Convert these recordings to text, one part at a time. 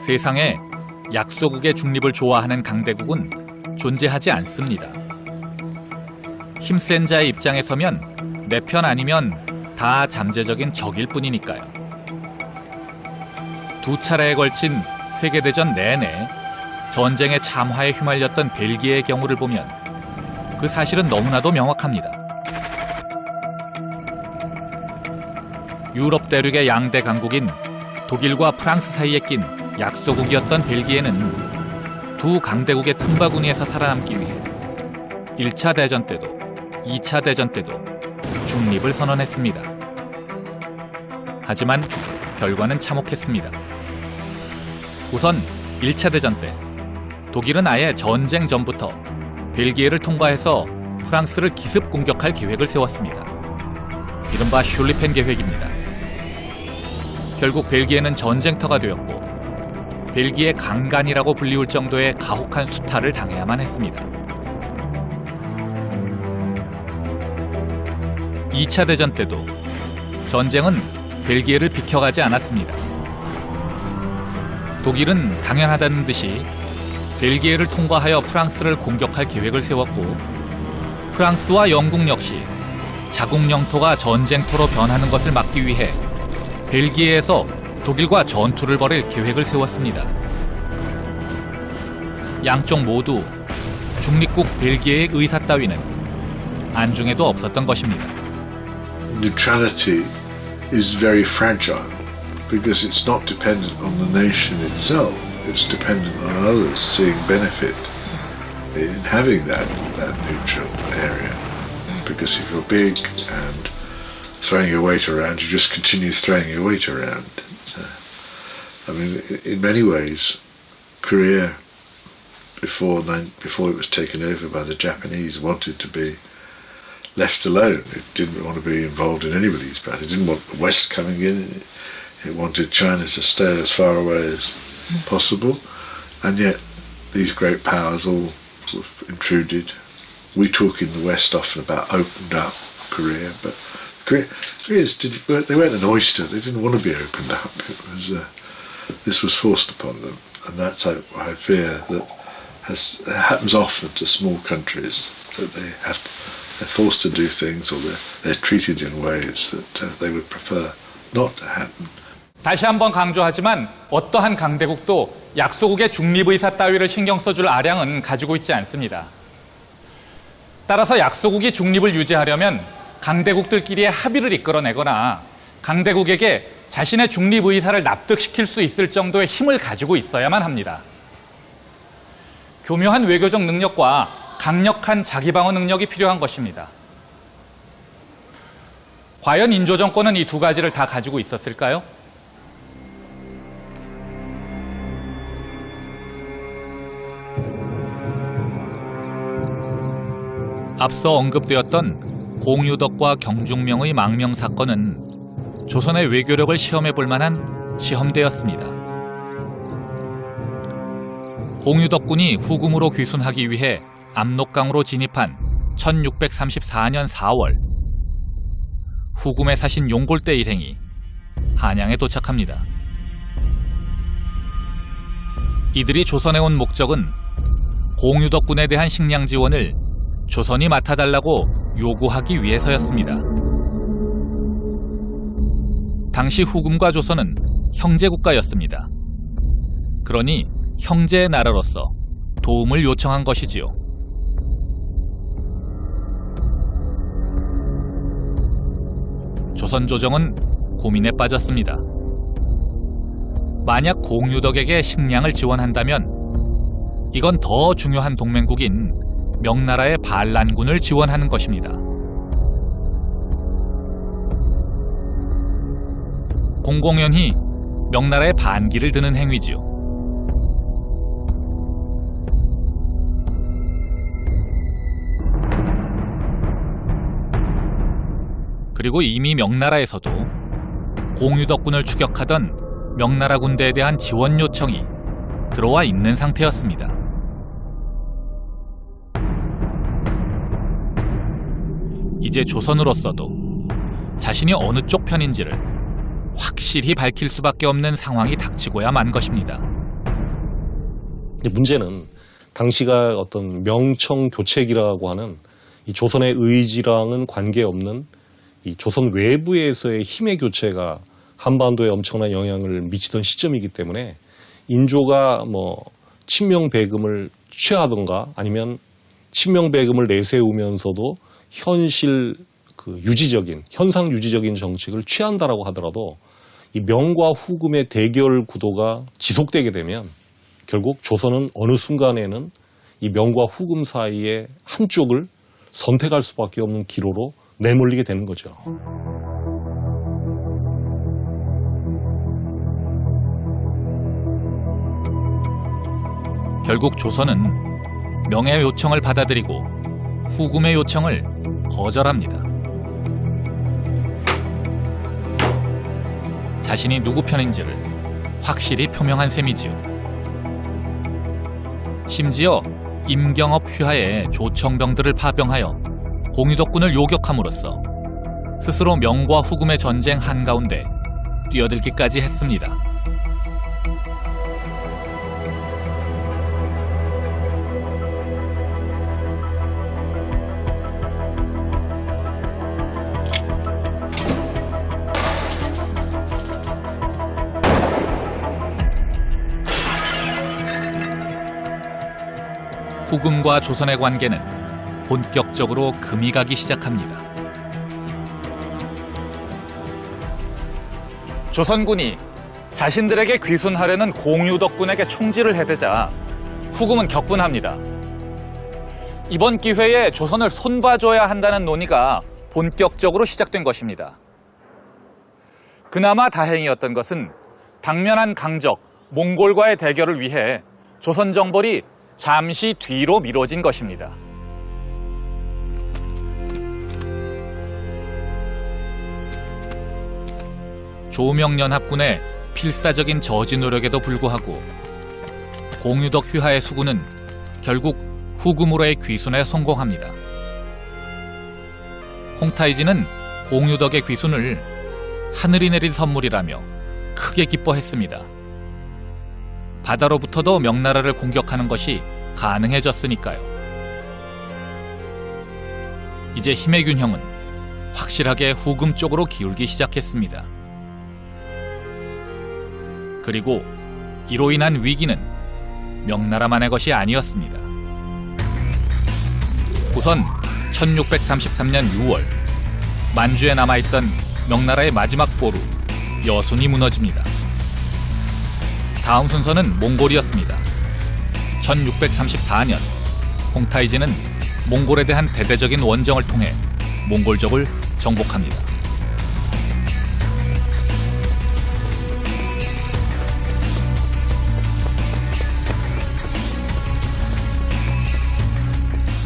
세상에 약소국의 중립을 좋아하는 강대국은 존재하지 않습니다. 힘센 자의 입장에 서면 내 편 아니면 다 잠재적인 적일 뿐이니까요. 두 차례에 걸친 세계대전 내내 전쟁의 참화에 휘말렸던 벨기에의 경우를 보면 그 사실은 너무나도 명확합니다. 유럽 대륙의 양대 강국인 독일과 프랑스 사이에 낀 약소국이었던 벨기에는 두 강대국의 틈바구니에서 살아남기 위해 1차 대전 때도 2차 대전 때도 중립을 선언했습니다. 하지만 결과는 참혹했습니다. 우선 1차 대전 때 독일은 아예 전쟁 전부터 벨기에를 통과해서 프랑스를 기습 공격할 계획을 세웠습니다. 이른바 슐리펜 계획입니다. 결국 벨기에는 전쟁터가 되었고 벨기에 강간이라고 불리울 정도의 가혹한 수탈을 당해야만 했습니다. 2차 대전 때도 전쟁은 벨기에를 비켜가지 않았습니다. 독일은 당연하다는 듯이 벨기에를 통과하여 프랑스를 공격할 계획을 세웠고 프랑스와 영국 역시 자국 영토가 전쟁터로 변하는 것을 막기 위해 벨기에에서 독일과 전투를 벌일 계획을 세웠습니다. 양쪽 모두 중립국 벨기에의 의사 따위는 안중에도 없었던 것입니다. Neutrality is very fragile because it's not dependent on the nation itself. It's dependent on others seeing benefit in having that neutral area. Because if you're big and throwing your weight around, you just continue throwing your weight around. I mean, in many ways, Korea, before it was taken over by the Japanese, wanted to be left alone. It didn't want to be involved in anybody's battle. It didn't want the West coming in. It wanted China to stay as far away as possible. And yet, these great powers all sort of intruded. We talk in the West often about opened up Korea, but Koreans they weren't an oyster. They didn't want to be opened up. This was forced upon them, and that's how I fear that happens often to small countries, that they're forced to do things or they're treated in ways that they would prefer not to happen. 다시 한번 강조하지만 어떠한 강대국도 약소국의 중립의사 따위를 신경 써줄 아량은 가지고 있지 않습니다. 따라서 약소국이 중립을 유지하려면 강대국들끼리의 합의를 이끌어내거나 강대국에게 자신의 중립의사를 납득시킬 수 있을 정도의 힘을 가지고 있어야만 합니다. 교묘한 외교적 능력과 강력한 자기방어 능력이 필요한 것입니다. 과연 인조 정권은 이 두 가지를 다 가지고 있었을까요? 앞서 언급되었던 공유덕과 경중명의 망명 사건은 조선의 외교력을 시험해 볼 만한 시험대였습니다. 공유덕군이 후금으로 귀순하기 위해 압록강으로 진입한 1634년 4월, 후금의 사신 용골대 일행이 한양에 도착합니다. 이들이 조선에 온 목적은 공유덕군에 대한 식량 지원을 조선이 맡아달라고 요구하기 위해서였습니다. 당시 후금과 조선은 형제국가였습니다. 그러니 형제의 나라로서 도움을 요청한 것이지요. 조선 조정은 고민에 빠졌습니다. 만약 공유덕에게 식량을 지원한다면 이건 더 중요한 동맹국인 명나라의 반란군을 지원하는 것입니다. 공공연히 명나라의 반기를 드는 행위지요. 그리고 이미 명나라에서도 공유덕군을 추격하던 명나라 군대에 대한 지원 요청이 들어와 있는 상태였습니다. 이제 조선으로서도 자신이 어느 쪽 편인지를 확실히 밝힐 수밖에 없는 상황이 닥치고야 만 것입니다. 근데 문제는 당시가 어떤 명청 교책이라고 하는 이 조선의 의지랑은 관계없는 이 조선 외부에서의 힘의 교체가 한반도에 엄청난 영향을 미치던 시점이기 때문에 인조가 뭐 친명배금을 취하든가 아니면 친명배금을 내세우면서도 현실 그 유지적인 현상 유지적인 정책을 취한다라고 하더라도 이 명과 후금의 대결 구도가 지속되게 되면 결국 조선은 어느 순간에는 이 명과 후금 사이의 한쪽을 선택할 수밖에 없는 기로로 내몰리게 되는 거죠. 결국 조선은 명의 요청을 받아들이고 후금의 요청을 거절합니다. 자신이 누구 편인지를 확실히 표명한 셈이지요. 심지어 임경업 휘하에 조청병들을 파병하여 공유덕군을 요격함으로써 스스로 명과 후금의 전쟁 한가운데 뛰어들기까지 했습니다. 후금과 조선의 관계는 본격적으로 금이 가기 시작합니다. 조선군이 자신들에게 귀순하려는 공유덕군에게 총질을 해대자 후금은 격분합니다. 이번 기회에 조선을 손봐줘야 한다는 논의가 본격적으로 시작된 것입니다. 그나마 다행이었던 것은 당면한 강적, 몽골과의 대결을 위해 조선 정벌이 잠시 뒤로 미뤄진 것입니다. 조명연합군의 필사적인 저지 노력에도 불구하고 공유덕 휘하의 수군은 결국 후금으로의 귀순에 성공합니다. 홍타이지는 공유덕의 귀순을 하늘이 내린 선물이라며 크게 기뻐했습니다. 바다로부터도 명나라를 공격하는 것이 가능해졌으니까요. 이제 힘의 균형은 확실하게 후금 쪽으로 기울기 시작했습니다. 그리고 이로 인한 위기는 명나라만의 것이 아니었습니다. 우선 1633년 6월 만주에 남아있던 명나라의 마지막 보루 여순이 무너집니다. 다음 순서는 몽골이었습니다. 1634년 홍타이지는 몽골에 대한 대대적인 원정을 통해 몽골족을 정복합니다.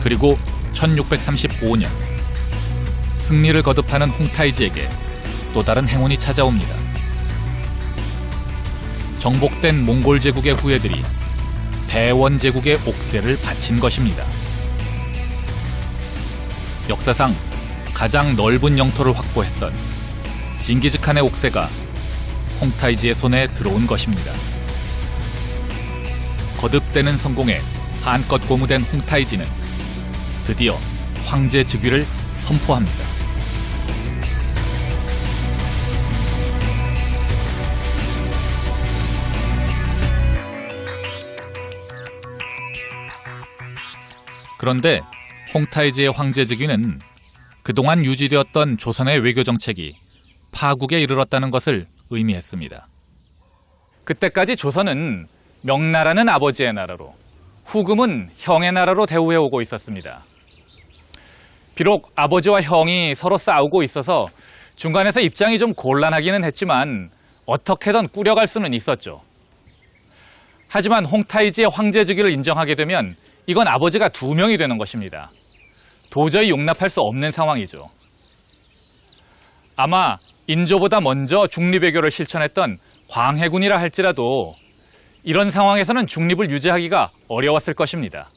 그리고 1635년 승리를 거듭하는 홍타이지에게 또 다른 행운이 찾아옵니다. 정복된 몽골 제국의 후예들이 대원 제국의 옥새를 바친 것입니다. 역사상 가장 넓은 영토를 확보했던 징기즈칸의 옥새가 홍타이지의 손에 들어온 것입니다. 거듭되는 성공에 한껏 고무된 홍타이지는 드디어 황제 즉위를 선포합니다. 그런데 홍타이지의 황제 즉위는 그동안 유지되었던 조선의 외교 정책이 파국에 이르렀다는 것을 의미했습니다. 그때까지 조선은 명나라는 아버지의 나라로 후금은 형의 나라로 대우해오고 있었습니다. 비록 아버지와 형이 서로 싸우고 있어서 중간에서 입장이 좀 곤란하기는 했지만 어떻게든 꾸려갈 수는 있었죠. 하지만 홍타이지의 황제 즉위를 인정하게 되면 이건 아버지가 두 명이 되는 것입니다. 도저히 용납할 수 없는 상황이죠. 아마 인조보다 먼저 중립외교를 실천했던 광해군이라 할지라도 이런 상황에서는 중립을 유지하기가 어려웠을 것입니다.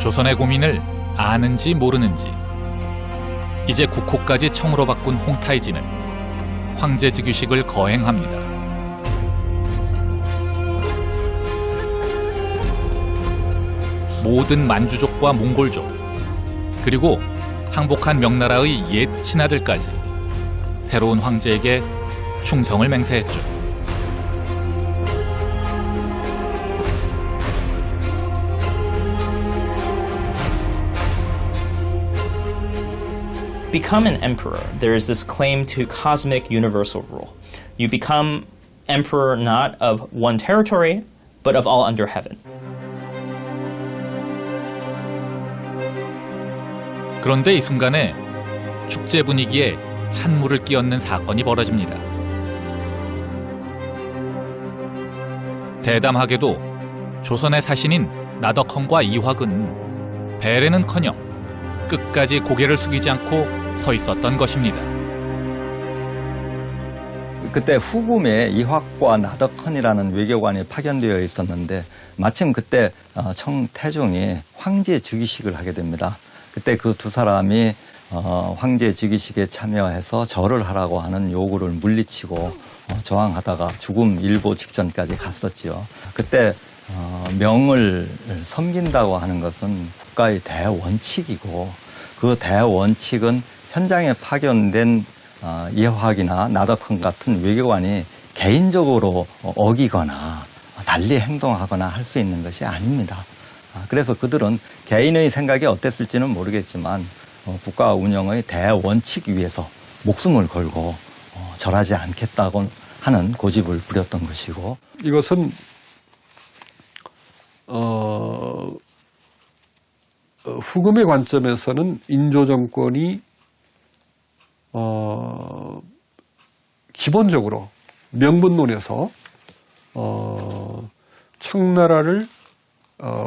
조선의 고민을 아는지 모르는지 이제 국호까지 청으로 바꾼 홍타이지는 황제직위식을 거행합니다. 모든 만주족과 몽골족 그리고 항복한 명나라의 옛 신하들까지 새로운 황제에게 충성을 맹세했죠. Become an emperor. There is this claim to cosmic universal rule. You become emperor not of one territory, but of all under heaven. 그런데 이 순간에 축제 분위기에 찬물을 끼얹는 사건이 벌어집니다. 대담하게도 조선의 사신인 나덕헌과 이화근은 배례는커녕 끝까지 고개를 숙이지 않고 서 있었던 것입니다. 그때 후금에 이화과 나덕헌이라는 외교관이 파견되어 있었는데 마침 그때 청태종이 황제 즉위식을 하게 됩니다. 그때 그 두 사람이 황제 즉위식에 참여해서 절을 하라고 하는 요구를 물리치고 저항하다가 죽음 일보 직전까지 갔었지요. 그때 명을 섬긴다고 하는 것은 국가의 대원칙이고 그 대원칙은 현장에 파견된 이화학이나 나덕헌 같은 외교관이 개인적으로 어기거나 달리 행동하거나 할 수 있는 것이 아닙니다. 그래서 그들은 개인의 생각이 어땠을지는 모르겠지만 국가 운영의 대원칙 위에서 목숨을 걸고 절하지 않겠다고 하는 고집을 부렸던 것이고 이것은 후금의 관점에서는 인조 정권이 기본적으로 명분론에서 청나라를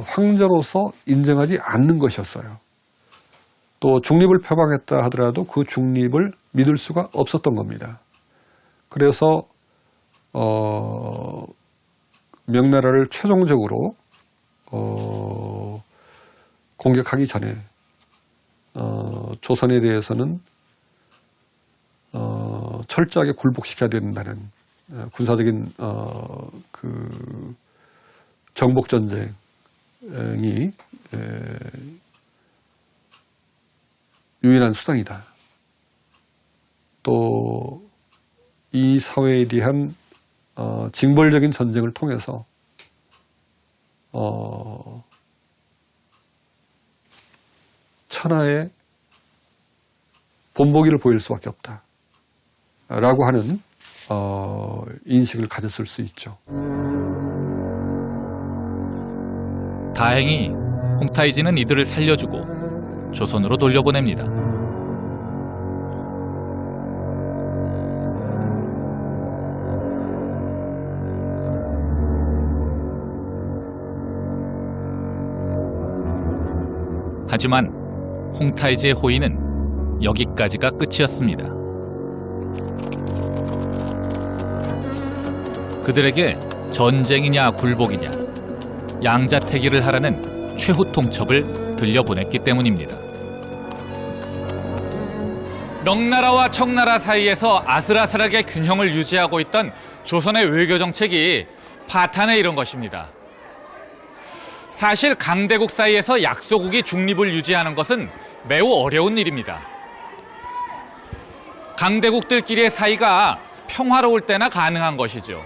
황제로서 인정하지 않는 것이었어요. 또 중립을 표방했다 하더라도 그 중립을 믿을 수가 없었던 겁니다. 그래서 명나라를 최종적으로 공격하기 전에 조선에 대해서는 철저하게 굴복시켜야 된다는 군사적인 그 정복 전쟁이 유일한 수단이다. 또 이 사회에 대한 징벌적인 전쟁을 통해서 천하의 본보기를 보일 수밖에 없다. 라고 하는 인식을 가졌을 수 있죠. 다행히 홍타이지는 이들을 살려주고 조선으로 돌려보냅니다. 하지만 홍타이지의 호의는 여기까지가 끝이었습니다. 그들에게 전쟁이냐 굴복이냐 양자택일을 하라는 최후 통첩을 들려보냈기 때문입니다. 명나라와 청나라 사이에서 아슬아슬하게 균형을 유지하고 있던 조선의 외교 정책이 파탄에 이른 것입니다. 사실 강대국 사이에서 약소국이 중립을 유지하는 것은 매우 어려운 일입니다. 강대국들끼리의 사이가 평화로울 때나 가능한 것이죠.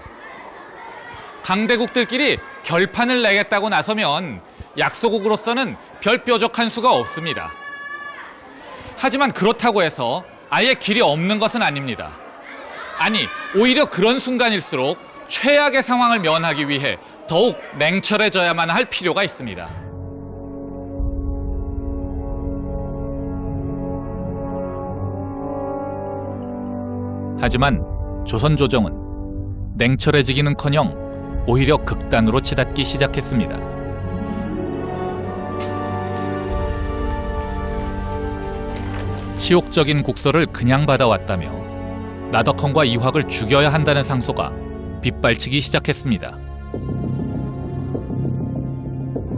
강대국들끼리 결판을 내겠다고 나서면 약소국으로서는 별 뾰족한 수가 없습니다. 하지만 그렇다고 해서 아예 길이 없는 것은 아닙니다. 아니, 오히려 그런 순간일수록 최악의 상황을 면하기 위해 더욱 냉철해져야만 할 필요가 있습니다. 하지만 조선 조정은 냉철해지기는커녕 오히려 극단으로 치닫기 시작했습니다. 치욕적인 국서를 그냥 받아왔다며 나덕헌과 이화를 죽여야 한다는 상소가 빗발치기 시작했습니다.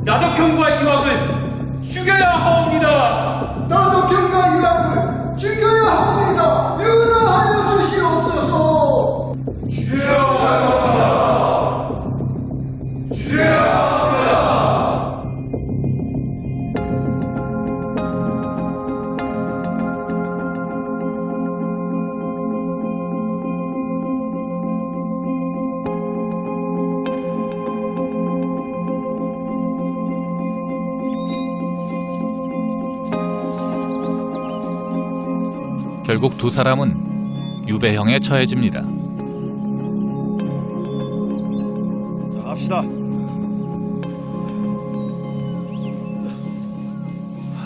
나덕헌과 이화를 죽여야 합니다. 나도 경과 유학을 죽여야 합니다. 윤호하여 주시옵소서. 결국 두 사람은 유배형에 처해집니다. 갑시다.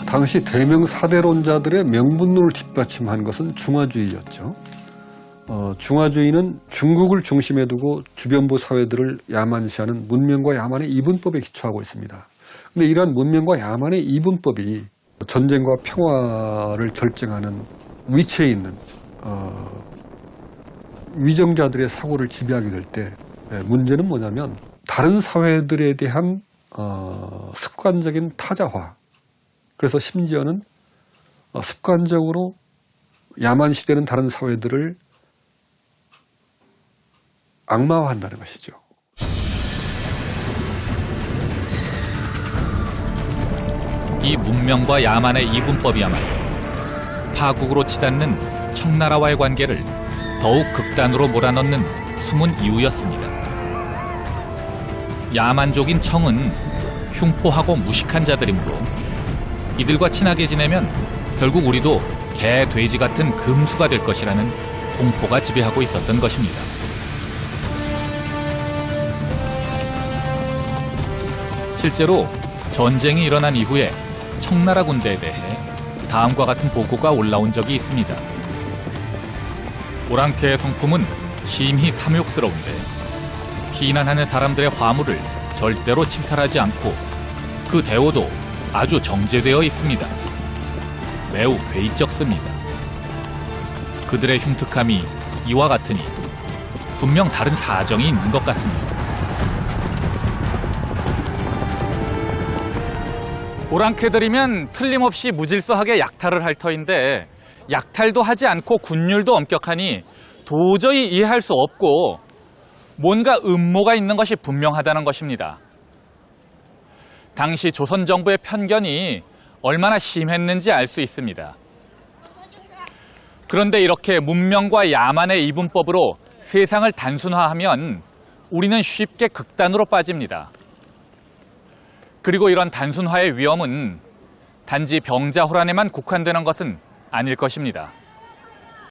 당시 대명 사대론자들의 명분론을 뒷받침한 것은 중화주의였죠. 중화주의는 중국을 중심에 두고 주변부 사회들을 야만시하는 문명과 야만의 이분법에 기초하고 있습니다. 그런데 이러한 문명과 야만의 이분법이 전쟁과 평화를 결정하는 위치에 있는 위정자들의 사고를 지배하게 될 때 문제는 뭐냐면 다른 사회들에 대한 습관적인 타자화, 그래서 심지어는 습관적으로 야만시되는 다른 사회들을 악마화한다는 것이죠. 이 문명과 야만의 이분법이야말로 파국으로 치닫는 청나라와의 관계를 더욱 극단으로 몰아넣는 숨은 이유였습니다. 야만족인 청은 흉포하고 무식한 자들이므로 이들과 친하게 지내면 결국 우리도 개, 돼지 같은 금수가 될 것이라는 공포가 지배하고 있었던 것입니다. 실제로 전쟁이 일어난 이후에 청나라 군대에 대해 다음과 같은 보고가 올라온 적이 있습니다. 오랑캐의 성품은 심히 탐욕스러운데 피난하는 사람들의 화물을 절대로 침탈하지 않고 그 대우도 아주 정제되어 있습니다. 매우 괴이적습니다. 그들의 흉특함이 이와 같으니 분명 다른 사정이 있는 것 같습니다. 오랑캐들이면 틀림없이 무질서하게 약탈을 할 터인데 약탈도 하지 않고 군율도 엄격하니 도저히 이해할 수 없고 뭔가 음모가 있는 것이 분명하다는 것입니다. 당시 조선 정부의 편견이 얼마나 심했는지 알 수 있습니다. 그런데 이렇게 문명과 야만의 이분법으로 세상을 단순화하면 우리는 쉽게 극단으로 빠집니다. 그리고 이런 단순화의 위험은 단지 병자호란에만 국한되는 것은 아닐 것입니다.